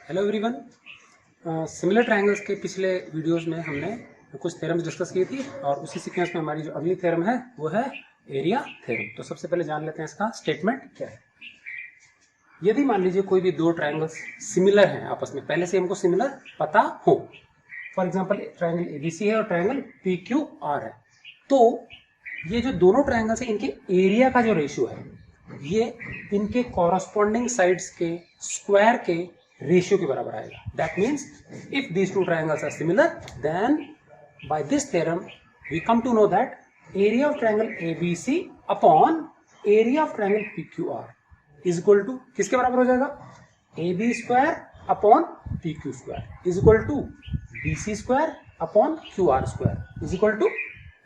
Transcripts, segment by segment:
Hello everyone. Similar triangles के पिछले videos में हमने कुछ थ्योरम्स डिस्कस की थी और उसी सीक्वेंस में हमारी जो अगली थ्योरम है वो है एरिया थ्योरम। तो सबसे पहले जान लेते हैं इसका स्टेटमेंट क्या है। यदि मान लीजिए कोई भी दो ट्रायंगल्स सिमिलर हैं आपस में, पहले से हमको सिमिलर पता हो, फॉर एग्जाम्पल ट्रायंगल एबीसी है और ट्रायंगल पीक्यूआर है, तो ये जो दोनों ट्रायंगल्स है इनके एरिया का जो रेशियो है ये इनके कॉरस्पॉन्डिंग साइड्स के स्क्वायर के रेशियो के बराबर आएगा। That means if these two triangles are similar then by this theorem we come to know that area of triangle ABC upon area of triangle PQR is equal to किसके बराबर हो जाएगा? AB square upon PQ square is equal to BC square upon QR square is equal to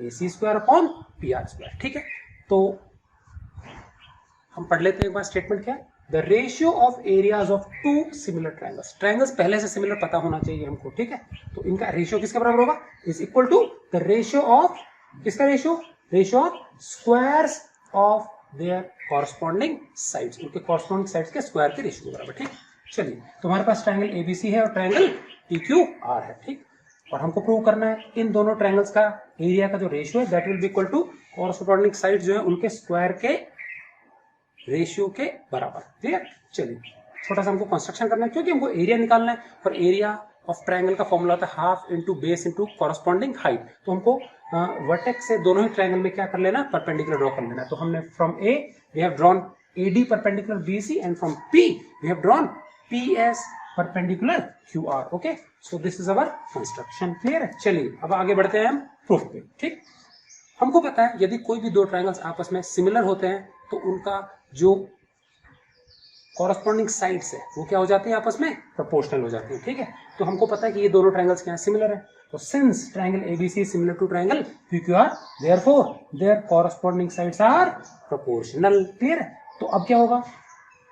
AC square upon PR square. ठीक है, तो हम पढ़ लेते हैं एक बार स्टेटमेंट क्या है। The ratio of areas of two similar triangles, triangles पहले से सिमिलर पता होना चाहिए हमको, ठीक है, तो इनका रेशियो किसके बराबर होगा? Is equal to the ratio of किसका ratio? Ratio of squares of their corresponding sides, उनके कॉरस्पॉन्डिंग साइड्स के स्क्वायर के रेशियो के बराबर। ठीक, चलिए तुम्हारे पास ट्रायंगल एबीसी है और ट्रायंगल पीक्यूआर है, ठीक, और हमको प्रूव करना है इन दोनों ट्रायंगल्स का एरिया का जो रेशियो है that will be equal to corresponding side जो है उनके स्क्वायर के रेशियो के बराबर। ठीक, चलिए छोटा सा हमको कंस्ट्रक्शन करना है क्योंकि हमको एरिया निकालना है और एरिया ऑफ ट्रायंगल का फॉर्मूला होता है half into base into corresponding height. तो हमको वर्टेक्स से दोनों ही ट्रायंगल में क्या कर लेना, परपेंडिकुलर ड्रॉ कर लेना। तो हमने from A we have drawn AD perpendicular BC and from P we have drawn PS perpendicular QR। Okay, so this is our construction. Clear है? चलिए अब आगे बढ़ते हैं हम प्रूफ पे। ठीक, हमको पता है यदि कोई भी दो ट्रायंगल्स आपस में सिमिलर होते हैं तो उनका जो कॉरस्पॉन्डिंग साइड्स है वो क्या हो जाती है, आपस में प्रोपोर्शनल हो जाती है। ठीक है, तो हमको पता है कि ये दोनों ट्रायंगल्स क्या है, सिमिलर है। तो since triangle ABC similar to triangle PQR therefore their corresponding sides are proportional. Clear है? तो अब क्या होगा,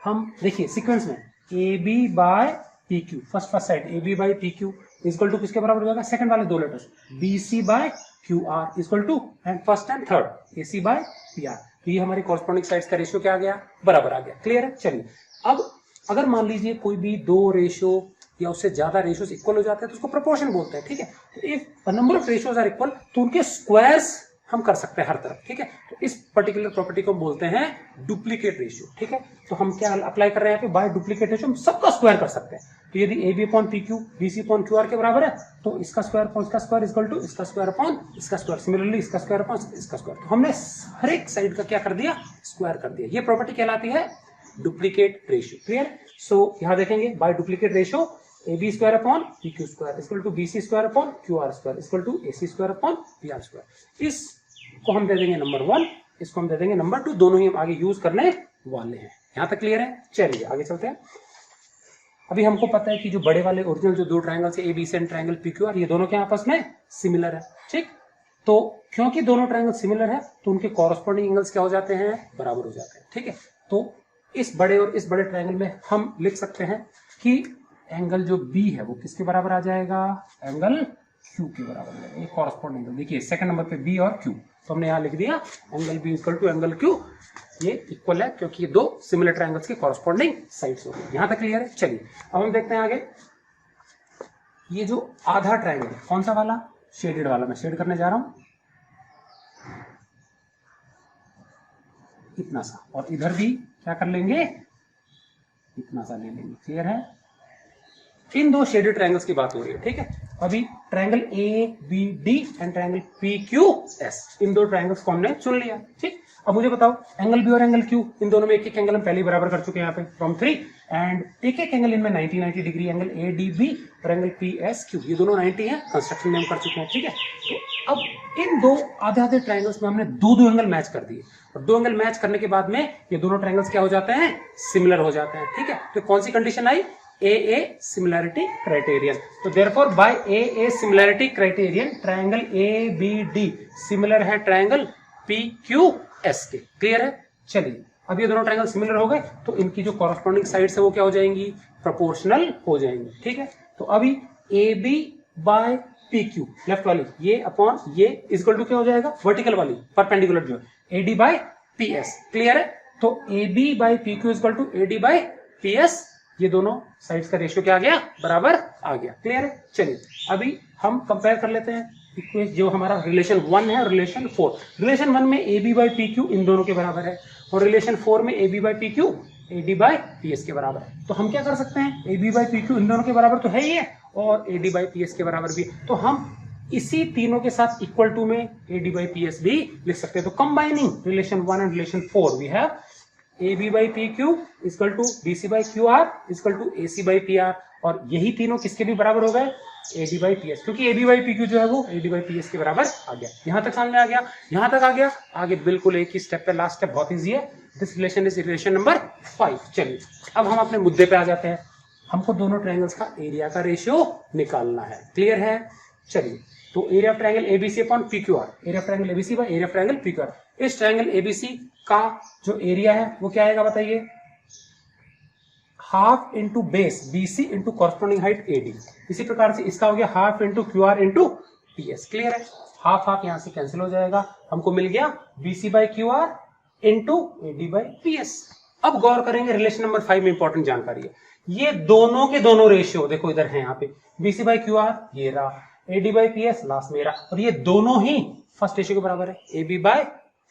हम देखिए सीक्वेंस में AB by PQ, first side AB by PQ equal to किसके बराबर हो जाएगा? सेकंड वाले दो letters BC by QR equal to and first and third AC by PR। तो ये हमारी कॉरस्पॉन्डिंग साइड्स का रेशियो क्या आ गया, बराबर आ गया। क्लियर है? चलिए अब अगर मान लीजिए कोई भी दो रेशियो या उससे ज्यादा रेशियोस इक्वल हो जाते हैं तो उसको प्रोपोर्शन बोलते हैं। ठीक है, तो if number of ratios are equal तो उनके स्क्वायर्स हम कर सकते हैं हर तरफ। ठीक है, तो इस पर्टिकुलर प्रॉपर्टी को बोलते हैं डुप्लीकेट रेशियो। ठीक है, तो हम क्या अप्लाई कर रहे हैं यहाँ पे, बाय डुप्लीकेट रेशियो हम सबका स्क्वायर कर सकते हैं। तो यदि AB upon PQ BC upon QR के बराबर है तो इसका स्क्वायर अपॉन इसका स्क्वायर इक्वल टू इसका स्क्वायर अपॉन इसका स्क्वायर, सिमिलरली इसका स्क्वायर अपॉन इसका स्क्वायर। तो हमने हर एक साइड का क्या कर दिया, स्क्वायर कर दिया। ये प्रॉपर्टी कहलाती है डुप्लीकेट रेशियो। क्लियर? सो यहाँ देखेंगे by duplicate ratio AB square upon PQ square equal to BC square upon QR square equal to AC square upon PR square. इसको हम दे देंगे नंबर 1, इसको हम दे देंगे नंबर 2, दोनों ही हम आगे यूज करने वाले हैं। यहां तक क्लियर है? चलिए आगे चलते हैं। अभी हमको पता है कि जो बड़े वाले ओरिजिनल जो दो ट्रायंगल्स है ABC एंड ट्रायंगल PQR ये दोनों के आपस में सिमिलर है। ठीक, तो क्योंकि दोनों ट्रायंगल सिमिलर है तो उनके कॉरस्पॉन्डिंग एंगल्स क्या हो जाते हैं, बराबर हो जाते हैं। ठीक है, तो इस बड़े और इस बड़े ट्रायंगल में हम लिख सकते हैं कि एंगल जो B है वो किसके बराबर आ जाएगा, एंगल Q के बराबर है। ये कॉरस्पॉन्डिंग एंगल देखिए सेकंड नंबर पे B और Q, तो हमने यहाँ लिख दिया angle B equal to angle Q। ये इक्वल है क्योंकि ये दो सिमिलर ट्रायंगल्स के कॉरस्पॉन्डिंग साइड्स हो गए। यहां तक क्लियर है? चलिए अब हम देखते हैं आगे। ये जो आधा ट्रायंगल है कौन सा वाला, शेडेड वाला, मैं शेड करने जा रहा हूं इतना सा, और इधर भी क्या कर लेंगे, इतना सा ले लेंगे। क्लियर है? इन दो शेडेड ट्रायंगल्स की बात हो रही है। ठीक है, अभी triangle ABD and triangle PQS इन दो ट्रायंगल्स को हमने चुन लिया। ठीक, अब मुझे बताओ एंगल B और एंगल Q इन दोनों में एक एक एंगल हम पहले ही बराबर कर चुके हैं यहाँ पे फ्रॉम 3 एंड एक एक एंगल इनमें 90 डिग्री, एंगल ADB और एंगल PSQ ये दोनों 90 है, कंस्ट्रक्शन में हम कर चुके हैं। ठीक है, तो अब इन दो आधे आधे ट्रायंगल्स में हमने दो एंगल मैच कर दिए और दो एंगल मैच करने के बाद में ये दोनों ट्रायंगल्स क्या हो जाते हैं, सिमिलर हो जाते हैं। ठीक है, तो कौन सी कंडीशन आई, AA सिमिलैरिटी क्राइटेरियन। तो therefore by AA similarity criterion triangle ABD similar है ट्रायंगल PQS के। क्लियर है? चलिए अब ये दोनों ट्रायंगल सिमिलर हो गए तो इनकी जो कॉरस्पॉन्डिंग साइड्स है वो क्या हो जाएंगी, प्रोपोर्शनल हो जाएंगी। ठीक है, तो अभी AB बाय PQ लेफ्ट वाली ये अपॉन ये इक्वल टू क्या हो जाएगा, वर्टिकल वाली परपेंडिकुलर जो है AD बाय PS। क्लियर है? तो AB by PQ equal to AD by PS ये दोनों साइड्स का रेशियो क्या आ गया, बराबर आ गया। क्लियर है? चलिए अभी हम कंपेयर कर लेते हैं इक्वेशन जो हमारा रिलेशन 1 है और रिलेशन 4। रिलेशन 1 में A B by P Q इन दोनों के बराबर है और रिलेशन 4 में A B by P Q A D by P S के बराबर है। तो हम क्या कर सकते हैं, A B by P Q इन दोनों के बराबर तो है ही है और A D by P S के बराबर भी है, तो हम इसी तीनों के साथ इक्वल टू में A D by P S भी लिख सकते हैं। तो combining relation 1 and relation 4 we have A B by P Q equal to B C by Q R equal to A C by P R, और यही तीनों किसके भी बराबर हो गए, A D by P S, क्योंकि A B by P Q जो है वो A D by P S के बराबर आ गया। यहां तक समझ में आ गया, यहां तक आ गया, आगे बिल्कुल एक ही स्टेप पे, लास्ट स्टेप बहुत इजी है। This relation is relation number 5। चलिए अब हम अपने मुद्दे पे आ जाते हैं। हमको दोनों ट्रायंगल्स का एरिया का रेशियो निकालना है। क्लियर है? चलिए तो area of triangle ABC upon P Q R, area of triangle ABC by area of triangle P Q R. इस ट्रायंगल एबीसी का जो एरिया है वो क्या आएगा बताइए, half into base BC into corresponding height AD. इसी प्रकार से इसका हो गया half into Q R into PS. Clear है? हाफ हाफ यहां से कैंसिल हो जाएगा, हमको मिल गया BC by Q R into AD by PS. अब गौर करेंगे रिलेशन नंबर 5 में इंपॉर्टेंट जानकारी है, ये दोनों के दोनों रेशियो देखो इधर है, यहाँ पे बीसी बाई क्यू आर ये रहा, एडी बाई पीएस लास्ट में रहा, और ये दोनों ही फर्स्ट रेशियो के बराबर है, A B by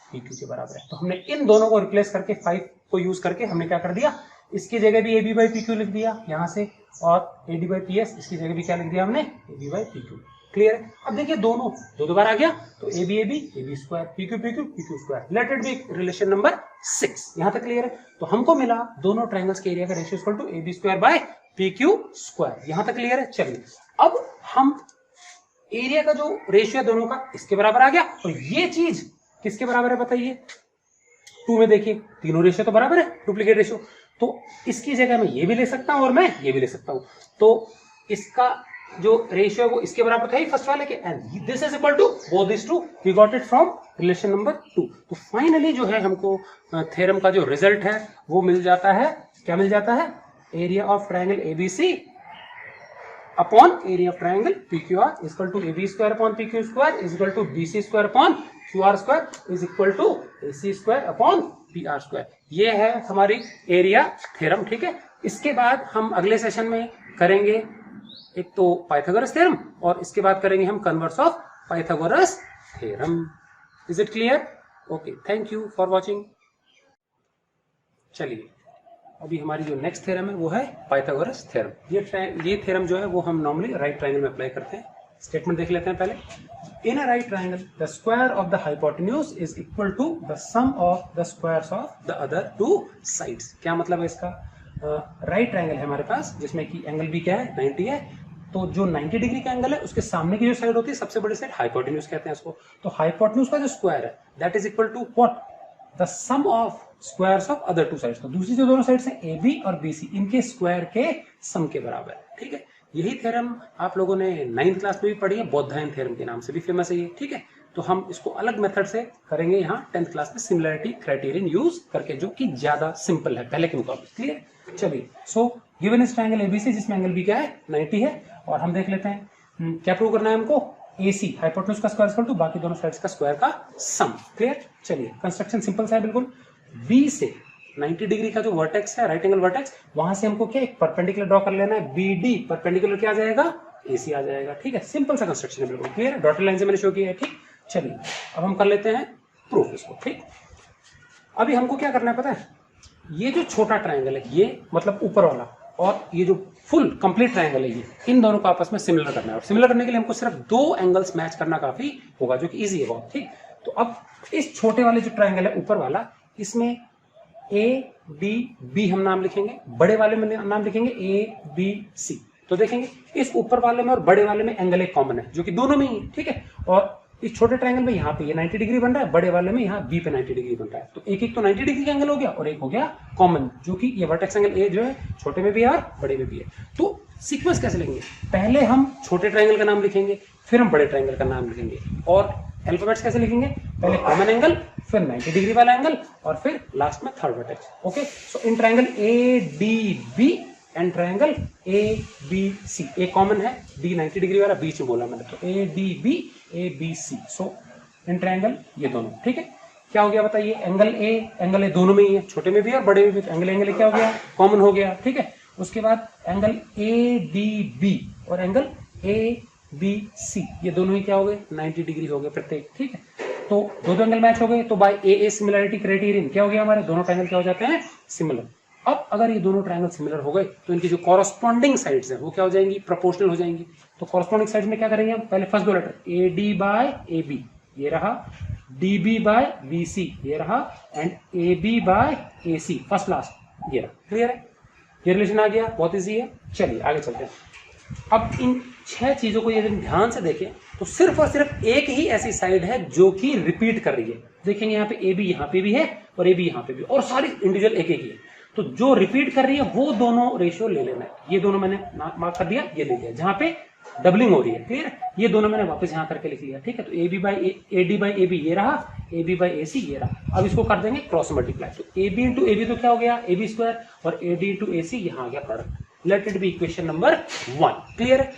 P Q के बराबर है। तो हमने इन दोनों को रिप्लेस करके 5 को यूज करके हमने क्या कर दिया, इसकी जगह भी A B by P Q लिख दिया यहां से, और A D by P S इसकी जगह भी क्या लिख दिया हमने, A B by P Q. Clear है? अब देखिए दोनों दो बार आ गया, तो A B square, P Q square, let it be relation number 6। यहां तक क्लियर है? तो हमको मिला दोनों ट्रायंगल्स के एरिया का ratio equal to A B square by P Q square. यहां तक क्लियर है? चलिए अब हम एरिया का जो रेशियो है दोनों का इसके बराबर आ गया, और ये चीज किसके बराबर है बताइए, 2 में देखिए तीनों रेशियो तो बराबर है, डुप्लीकेट रेशियो, तो इसकी जगह मैं ये भी ले सकता हूं और मैं ये भी ले सकता हूं, तो इसका जो रेशियो है वो इसके बराबर था ही फर्स्ट वाले के, and this is equal to both this two, we got it from relation number 2। तो फाइनली जो है हमको थ्योरम का जो रिजल्ट है वो मिल जाता है, क्या मिल जाता है, area of triangle ABC upon area of triangle P Q R equal to A B square upon P Q square is equal to B C square upon Q R square is equal to A C square upon P R square. ये है हमारी area theorem. ठीक है, इसके बाद हम अगले session में करेंगे एक तो पाइथागोरस थ्योरम, और इसके बाद करेंगे हम converse of Pythagoras theorem. Is it clear? Okay, thank you for watching. चलिए अभी हमारी जो नेक्स्ट थ्योरम है वो है पाइथागोरस थ्योरम। ये थ्योरम जो है वो हम नॉर्मली राइट ट्रायंगल में अप्लाई करते हैं। स्टेटमेंट देख लेते हैं पहले। In a right triangle the square of the hypotenuse is equal to the sum of the squares of the other 2 sides. क्या मतलब है इसका? राइट ट्रायंगल है हमारे पास जिसमें कि एंगल भी क्या है, 90 है, तो जो 90 डिग्री का एंगल है उसके सामने की जो साइड होती है सबसे बड़ी साइड हाइपोटेन्यूज कहते हैं उसको। तो हाइपोटेन्यूज का जो स्क्वायर है that is equal to what, the sum of squares of other 2 sides. तो दूसरी जो दोनों साइड्स हैं ए बी और बी सी, इनके स्क्वायर के सम के बराबर है। ठीक है, यही थ्योरम आप लोगों ने 9th क्लास में भी पढ़ी है, बौद्धायन थ्योरम के नाम से भी फेमस है ये। ठीक है, तो हम इसको अलग मेथड से करेंगे यहाँ 10th क्लास में, सिमिलरिटी क्राइटेरियन यूज करके, जो कि ज्यादा सिंपल है पहले के मुकाबले। क्लियर? चलिए, so given is triangle ABC जिसमें एंगल भी क्या है, 90 है, और हम देख लेते हैं क्या प्रूव करना है हमको, AC हाइपोटेन्यूज का स्क्वायर इक्वल टू बाकी दोनों साइड्स का स्क्वायर का सम। क्लियर? चलिए कंस्ट्रक्शन सिंपल सा है बिल्कुल। B से 90 डिग्री का जो वर्टेक्स है, राइट एंगल वर्टेक्स, वहां से हमको क्या एक परपेंडिकुलर ड्रॉ कर लेना है, BD परपेंडिकुलर क्या आ जाएगा, AC आ जाएगा। ठीक है, सिंपल सा कंस्ट्रक्शन है बिल्कुल। क्लियर है? डॉटेड लाइन से मैंने शो किया है। ठीक, चलिए अब हम कर लेते हैं प्रूफ इसको। ठीक, अभी हमको क्या करना है पता है, ये जो छोटा ट्रायंगल है ये मतलब ऊपर वाला, और ये जो फुल कंप्लीट ट्रायंगल है ये, इन दोनों को आपस में सिमिलर करना है, और सिमिलर करने के लिए हमको सिर्फ 2 एंगल्स मैच करना काफी होगा, जो कि इजी है बहुत। ठीक, तो अब इस छोटे वाले जो ट्रायंगल है ऊपर वाला, इसमें A D B हम नाम लिखेंगे, बड़े वाले में नाम लिखेंगे A B C। तो देखेंगे इस ऊपर वाले में और बड़े वाले में एंगल एक कॉमन है जो कि दोनों में ही है। ठीक है, और इस छोटे ट्रायंगल में यहाँ पे ये 90 डिग्री बन रहा है, बड़े वाले में यहाँ B पे 90 डिग्री बन रहा है। तो एक तो 90 डिग्री का एंगल हो गया और एक हो गया कॉमन, जो कि ये वर्टेक्स एंगल A जो है छोटे में भी है और बड़े में भी है। तो सीक्वेंस कैसे लेंगे, पहले हम छोटे ट्रायंगल का नाम लिखेंगे, फिर हम बड़े ट्रायंगल का नाम लिखेंगे, और अल्फाबेट्स कैसे लिखेंगे, पहले कॉमन एंगल, फिर 90 डिग्री वाला एंगल, और फिर लास्ट में third vertex. Okay, so in triangle ADB and triangle ABC, A common है, D 90 डिग्री वाला बीच में बोला मैंने, तो ADB ABC। So in triangle ये दोनों। ठीक है, क्या हो गया बताइए, एंगल A दोनों में ही है, छोटे में भी है और बड़े में भी। एंगल क्या हो गया, कॉमन हो गया। ठीक है, उसके बाद एंगल ए डी बी और एंगल ए बी सी, ये दोनों ही क्या हो गए 90 डिग्री हो गए प्रत्येक, ठीक है। तो दो एंगल मैच हो गए, तो बाय ए सिमिलरिटी क्राइटेरियन क्या हो गया, हमारे दोनों ट्रायंगल क्या हो जाते हैं सिमिलर। अब अगर ये दोनों ट्रायंगल सिमिलर हो गए तो इनकी जो कॉरस्पॉन्डिंग साइड्स हैं वो क्या हो जाएंगी, प्रोपोर्शनल हो जाएंगी। तो कॉरस्पॉन्डिंग साइड्स में क्या करेंगे हम, पहले फर्स्ट दो letter A D by A B ये रहा, D B by B C ये रहा, and A B by A C first last ये रहा। क्लियर है, ये रिलेशन आ गया, बहुत इजी है। चलिए आगे चलते हैं। अब इन 6 चीजों को यदि ध्यान से देखें तो सिर्फ और सिर्फ एक ही ऐसी साइड है जो कि रिपीट कर रही है। देखेंगे यहाँ पे ए बी यहाँ पे भी है और ए बी यहाँ पे भी, और सारी इंडिविजुअल एक एक ही है। तो जो रिपीट कर रही है वो दोनों रेशियो ले लेना है। ये दोनों मैंने मार्क कर दिया, ये ले लिया, जहां पे डबलिंग हो रही है। क्लियर, ये दोनों मैंने वापस यहां करके लिख लिया, ठीक है। तो A B by A D by A B ये रहा, ए बी बाई ए सी ये रहा। अब इसको कर देंगे क्रॉस मल्टीप्लाई, तो A B into A B तो क्या हो गया ए बी स्क्वायर, और ए डी इंटू ए सी यहाँ आ गया product. Late it B equation number 1। Clear है।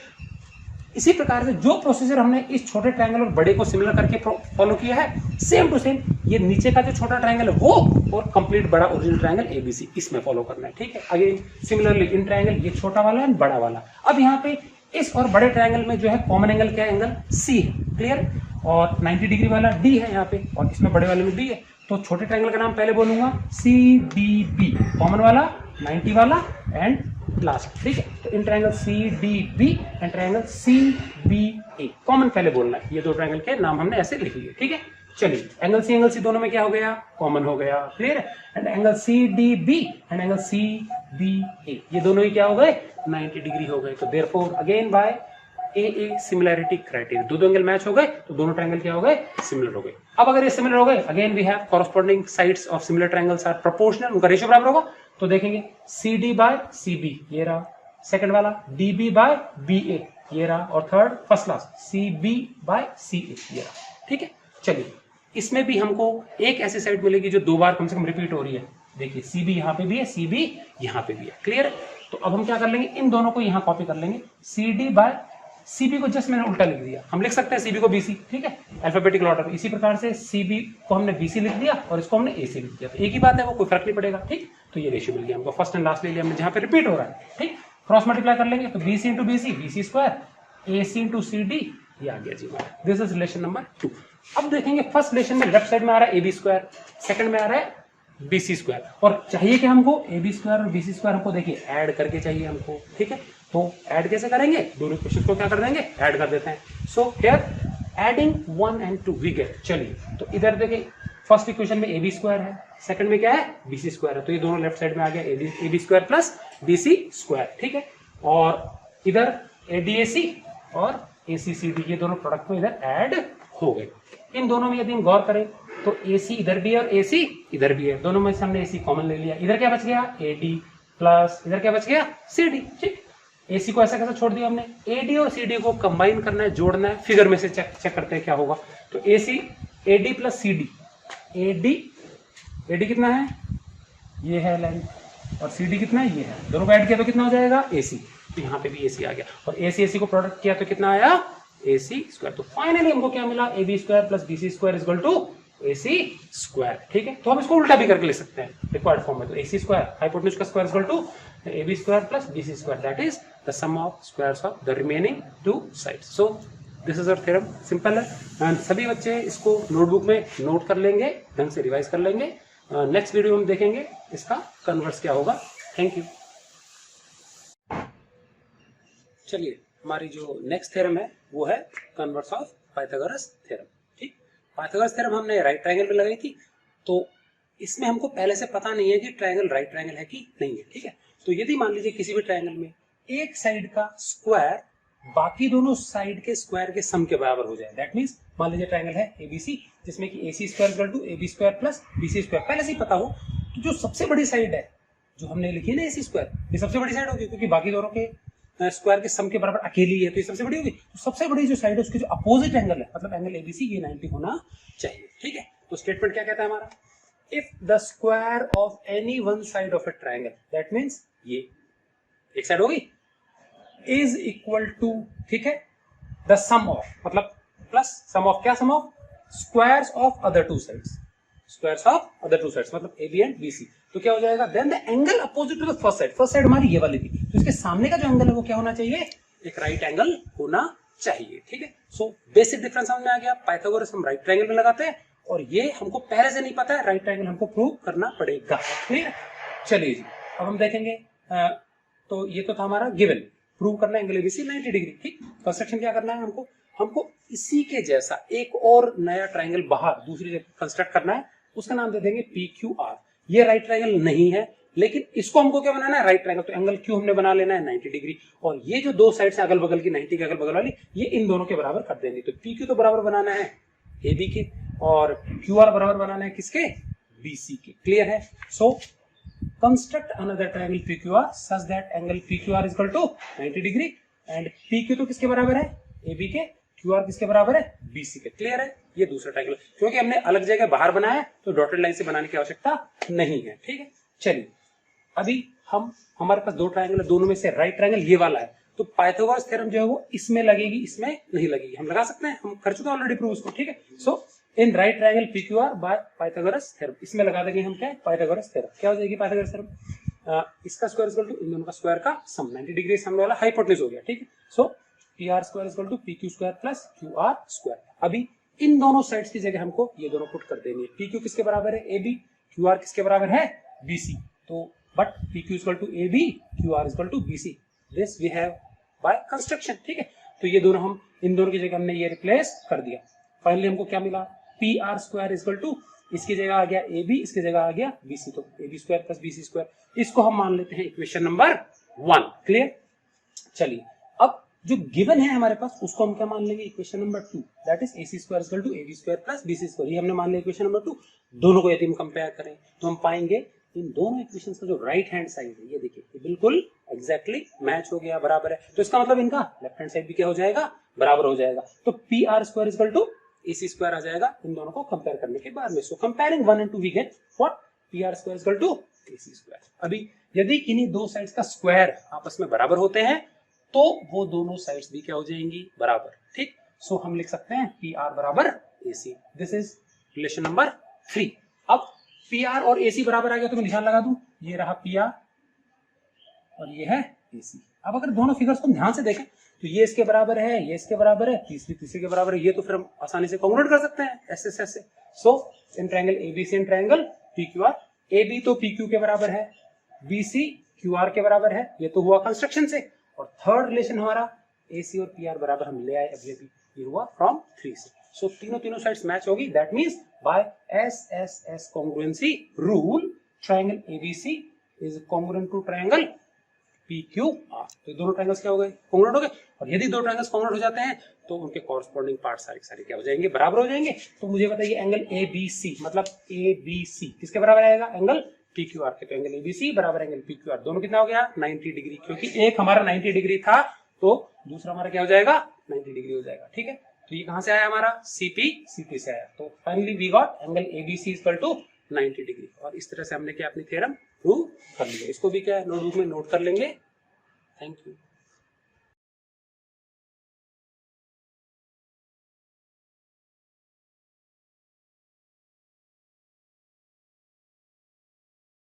इसी प्रकार से जो प्रोसीजर हमने इस छोटे ट्रायंगल और बड़े को सिमिलर करके फॉलो किया है, सेम टू सेम ये नीचे का जो छोटा ट्रायंगल है वो और कंप्लीट बड़ा ओरिजिनल ट्रायंगल एबीसी इसमें फॉलो करना है, ठीक है। अगेन सिमिलरली इन ट्रायंगल ये छोटा वाला है बड़ा वाला। अब यहाँ पे इस और बड़े ट्रायंगल में जो है कॉमन एंगल क्या है, एंगल सी है। क्लियर, और 90 डिग्री वाला डी है यहाँ पे, और इसमें बड़े वाले में डी है। तो छोटे ट्रायंगल का नाम पहले बोलूंगा सी डी बी, कॉमन वाला 90 वाला एंड लास्ट, ठीक है। तो in triangle C D B and triangle C B A common पहले बोलना है। ये दो ट्रायंगल के नाम हमने ऐसे लिख लिए, ठीक है। चलिए एंगल सी दोनों में क्या हो गया, कॉमन हो गया। क्लियर है। And angle C D B and angle C B A ये दोनों ही क्या हो गए 90 डिग्री हो गए। तो therefore again by a similarity criteria दो एंगल मैच हो गए तो दोनों ट्रायंगल क्या हो गए सिमिलर हो गए। अब अगर ये सिमिलर हो गए, again we have corresponding sides of similar triangles are proportional, उनका रेशियो बराबर होगा। तो देखेंगे C D by C B ये रहा, सेकंड वाला D B by B A ये रहा, और third first class C B by C A ये रहा, ठीक है। चलिए इसमें भी हमको एक ऐसी साइड मिलेगी जो दो बार कम से कम रिपीट हो रही है। देखिए सी बी यहाँ पे भी है, सी बी यहाँ पे भी है। क्लियर है। तो अब हम क्या कर लेंगे, इन दोनों को यहाँ कॉपी कर लेंगे। सी डी बाय सीबी को जस्ट मैंने उल्टा लिख दिया, हम लिख सकते हैं सीबी को बीसी, ठीक है, अल्फाबेटिकल ऑर्डर। इसी प्रकार से सीबी को हमने बीसी लिख दिया और इसको हमने एसी लिख दिया, तो एक ही बात है, वो कोई फर्क नहीं पड़ेगा, ठीक। तो ये रेशियो मिल गया हमको, फर्स्ट एंड लास्ट ले लिया हमने जहां पे रिपीट हो रहा है, ठीक। क्रॉस मल्टीप्लाई कर लेंगे तो BC into BC BC square, AC into C D ये आ गया जी। This is relation number 2। अब देखेंगे फर्स्ट रिलेशन में लेफ्ट साइड में आ रहा है ए बी स्क्वायर, सेकंड में आ रहा है बीसी स्क्वायर, और चाहिए कि हमको ए बी स्क्वायर और बीसी स्क्वायर हमको देखिए ऐड करके चाहिए हमको, ठीक है। तो ऐड कैसे करेंगे, दोनों इक्वेशन को क्या कर देंगे ऐड कर देते हैं। So here adding 1 and 2 we get. चलिए तो इधर देखिए फर्स्ट इक्वेशन में ए बी स्क्वायर है, सेकंड में क्या है बीसी स्क्वायर है, तो ये दोनों लेफ्ट साइड में आ गया A B square plus BC square, ठीक है। और इधर ए डी ए सी और ए सी सी डी ये दोनों प्रोडक्ट में इधर ऐड हो गए। इन दोनों में यदि हम गौर करें तो ए सी इधर भी है और ए सी इधर भी है, दोनों में से हमने ए सी कॉमन ले लिया। इधर क्या बच गया ए डी प्लस इधर क्या बच गया सी डी, ठीक। एसी को ऐसा कैसे छोड़ दिया हमने, एडी और सीडी को कंबाइन करना है, जोड़ना है, फिगर में से चेक करते हैं क्या होगा। तो AC AD plus CD, AD कितना है ये है लेंथ, और सीडी कितना है ये है, दोनों को ऐड किया तो कितना हो जाएगा एसी। तो यहाँ पे भी एसी आ गया, और एसी एसी को प्रोडक्ट किया तो कितना आया एसी स्क्वायर। तो फाइनली हमको क्या मिला, A B square plus BC square equal to AC square, ठीक है। तो हम इसको उल्टा भी करके लिख सकते हैं रिक्वायर्ड फॉर्म में। तो एसी स्क्वायर हाइपोटेन्यूज का square equal to A B square plus BC square, that is the sum of squares of the remaining two sides. So this is our theorem, simple है, and सभी बच्चे इसको notebook में note कर लेंगे, ढंग से रिवाइज कर लेंगे। नेक्स्ट वीडियो में देखेंगे इसका कन्वर्स क्या होगा। Thank you. चलिए हमारी जो नेक्स्ट थ्योरम है वो है कन्वर्स ऑफ पाइथागोरस थ्योरम, ठीक। पाइथागोरस थ्योरम हमने राइट ट्रायंगल पे लगाई थी, तो इसमें हमको पहले से पता नहीं है कि ट्रायंगल राइट ट्रायंगल है कि नहीं है, ठीक है। तो यदि मान लीजिए किसी भी ट्रायंगल में एक साइड का स्क्वायर बाकी दोनों साइड के स्क्वायर के सम के बराबर हो जाए, दैट मींस मान लीजिए ट्रायंगल है एबीसी जिसमें कि AC square equal to A B square plus BC square पहले से ही पता हो, तो जो सबसे बड़ी साइड है जो हमने लिखी है ना एसी स्क्वायर, ये सबसे बड़ी साइड होगी, क्योंकि बाकी दोनों के स्क्वायर के सम के बराबर अकेली है, तो ये सबसे बड़ी होगी। तो सबसे बड़ी जो साइड है उसकी जो अपोजिट एंगल है, मतलब एंगल एबीसी, ये 90 होना चाहिए, ठीक है। तो स्टेटमेंट क्या कहता है हमारा, if the square of any one side of a triangle, that means ये एक साइड होगी, इज इक्वल टू, ठीक है, द सम ऑफ, मतलब प्लस सम ऑफ, क्या sum of squares of other two sides, squares of other two sides, मतलब AB and BC। तो क्या हो जाएगा, then the angle opposite to the first side हमारी ये वाली थी, तो इसके सामने का जो एंगल है वो क्या होना चाहिए, एक राइट एंगल होना चाहिए। ठीक है, सो बेसिक डिफरेंस समझ में आ गया। पाइथागोरस हम राइट ट्रायंगल में लगाते हैं और ये हमको पहले से नहीं पता है, राइट ट्रायंगल हमको प्रूव करना पड़ेगा। क्लियर, चलिए जी अब हम देखेंगे। तो ये तो था हमारा गिवन, प्रूव करना एंगल ABC 90 डिग्री। ठीक, कंस्ट्रक्शन क्या करना है हमको इसी के जैसा एक और नया ट्रायंगल बाहर दूसरी जगह कंस्ट्रक्ट करना है, उसका नाम दे देंगे PQR। ये राइट ट्रायंगल नहीं है, लेकिन इसको हमको क्या बनाना है, राइट ट्रायंगल। तो एंगल Q हमने बना लेना है 90 डिग्री, और ये जो दो साइड से अगल बगल की 90 के अगल बगल वाली, ये इन दोनों के बराबर कर देंगे। तो PQ तो बराबर बनाना है AB के, और QR बराबर बनाना है किसके, BC के। क्लियर है, so construct another triangle PQR such that angle PQR is equal to 90 degree and PQ तो किसके बराबर है, AB के, QR किसके बराबर है, BC के। क्लियर है, ये दूसरा ट्रायंगल, क्योंकि हमने अलग जगह बाहर बनाया है तो डॉटेड लाइन से बनाने की आवश्यकता नहीं है। ठीक है, चलिए अभी हमारे पास दो ट्रायंगल है, दोनों में से राइट ट्रायंगल ये वाला है, तो पाइथागोरस थ्योरम जो है वो इसमें लगेगी, इसमें नहीं लगेगी। हम लगा सकते हैं, हम कर चुके हैं ऑलरेडी प्रूव उसको। ठीक है, so in right triangle PQR by Pythagoras theorem, इसमें लगा देंगे हम क्या, पाइथागोरस थ्योरम। क्या हो जाएगी पाइथागोरस थ्योरम, इसका स्क्वायर इक्वल टू इन दोनों का स्क्वायर का सम, 90 डिग्री सामने वाला हाइपोटेन्यूज हो गया। ठीक है, so PR square equal to PQ square plus QR square. अभी इन दोनों साइड्स की जगह हमको ये दोनों पुट कर देंगे। PQ किसके बराबर है, AB, QR किसके बराबर है, BC। तो but PQ equal to AB, QR equal to BC, this we have by construction. ठीक है, तो ये दोनों हम इन दोनों की जगह हमने ये रिप्लेस कर दिया। फाइनली हमको क्या मिला, PR स्क्वायर इक्वल टू, इसकी जगह आ गया AB, इसकी जगह आ गया BC, तो AB square plus BC square. इसको हम मान लेते हैं इक्वेशन नंबर 1। क्लियर, चलिए अब जो गिवन है हमारे पास उसको हम क्या मान लेंगे, equation number 2, that is AC square equal to AB square plus BC square. ये हमने मान लिया इक्वेशन नंबर 2। दोनों को यदि हम कंपेयर करें तो हम पाएंगे इन दोनों इक्वेशंस का जो राइट हैंड साइड है, ये देखिए ये बिल्कुल एग्जैक्टली मैच हो गया, बराबर है। तो इसका मतलब इनका लेफ्ट हैंड साइड भी क्या हो जाएगा, बराबर हो जाएगा। तो PR square equal to AC square आ जाएगा इन दोनों को कंपेयर करने के बाद में। So comparing 1 and 2 we get what, PR square equal to AC square. अभी यदि किन्हीं दो साइड्स का स्क्वायर आपस में बराबर होते हैं तो वो दोनों साइड्स भी क्या हो जाएंगी, बराबर। ठीक, सो हम लिख सकते हैं PR बराबर AC। This is relation number 3। अब PR और AC बराबर आ गया तो मैं निशान लगा दूं, ये रहा PR और ये है AC। अब अगर दोनों फिगर्स को ध्यान से देखें तो ये इसके बराबर है, ये इसके बराबर है, तीसरे के बराबर है, ये तो फिर हम आसानी से कॉन्ग्रुएंट कर सकते हैं ऐसे ऐसे। So in triangle ABC in triangle PQR, AB तो PQ के बराबर है, BC QR के बराबर है, ये तो हुआ कंस्ट्रक्शन से। और थर्ड रिलेशन हमारा AC और PR बराबर हम ले आए अभी, ये हुआ फ्रॉम 3 से। सो तीनों साइड्स मैच होगी, that means by SSS congruency rule triangle ABC is congruent to triangle PQR। तो दोनों ट्रायंगल्स क्या हो गए, कॉन्ग्रुएंट हो गए। और यदि दो ट्रायंगल्स कॉन्ग्रुएंट हो जाते हैं तो उनके कॉरस्पॉन्डिंग पार्ट सारे क्या हो जाएंगे, बराबर हो जाएंगे। तो मुझे बताइए एंगल ABC मतलब ABC किसके बराबर आएगा, एंगल PQR के। तो एंगल ABC बराबर एंगल PQR, दोनों कितना हो गया, 90 डिग्री, क्योंकि एक हमारा 90 डिग्री था तो दूसरा हमारा क्या हो जाएगा, 90 डिग्री हो जाएगा। ठीक है, तो ये कहां से आया हमारा, CP से आया। तो finally we got angle ABC equal to 90 degree. और इस तरह से हमने क्या अपनी थ्योरम प्रूव कर लिया। इसको भी क्या नोटबुक में नोट कर लेंगे। Thank you.